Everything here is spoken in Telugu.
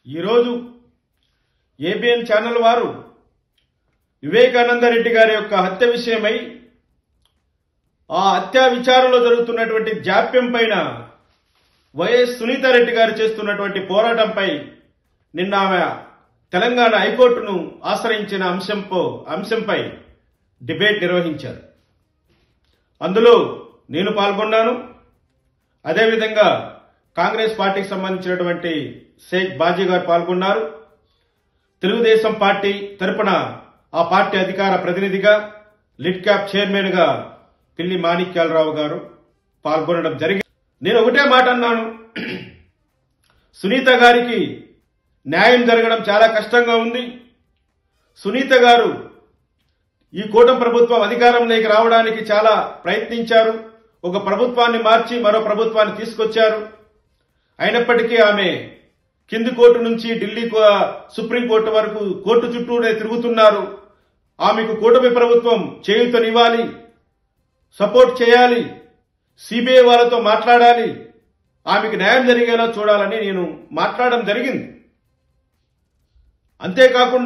ఈరోజు ఏబిఎన్ ఛానల్ వారు వివేకానంద రెడ్డి గారి యొక్క హత్య విషయమై ఆ హత్యా విచారణలో జరుగుతున్నటువంటి జాప్యం పైన వైఎస్ సునీతారెడ్డి గారు చేస్తున్నటువంటి పోరాటంపై నిన్న ఆమె తెలంగాణ హైకోర్టును ఆశ్రయించిన అంశంపై డిబేట్ నిర్వహించారు. అందులో నేను పాల్గొన్నాను. అదేవిధంగా కాంగ్రెస్ పార్టీకి సంబంధించినటువంటి షేక్ బాజీ గారు పాల్గొన్నారు. తెలుగుదేశం పార్టీ తరపున ఆ పార్టీ అధికార ప్రతినిధిగా లిడ్ క్యాప్ చైర్మన్ గా పిల్లి మాణిక్యాలరావు గారు పాల్గొనడం జరిగింది. నేను ఒకటే మాట అన్నాను, సునీత గారికి న్యాయం జరగడం చాలా కష్టంగా ఉంది. సునీత గారు ఈ కూటమి ప్రభుత్వం అధికారంలోకి రావడానికి చాలా ప్రయత్నించారు. ఒక ప్రభుత్వాన్ని మార్చి మరో ప్రభుత్వాన్ని తీసుకొచ్చారు. అయినప్పటికీ ఆమె కింది కోర్టు నుంచి ఢిల్లీ సుప్రీంకోర్టు వరకు కోర్టు చుట్టూనే తిరుగుతున్నారు. ఆమెకు కూటమి ప్రభుత్వం చేయూతనివ్వాలి, సపోర్ట్ చేయాలి, సిబిఐ వాళ్ళతో మాట్లాడాలి, ఆమెకు న్యాయం జరిగేలా చూడాలని నేను మాట్లాడడం జరిగింది. అంతేకాకుండా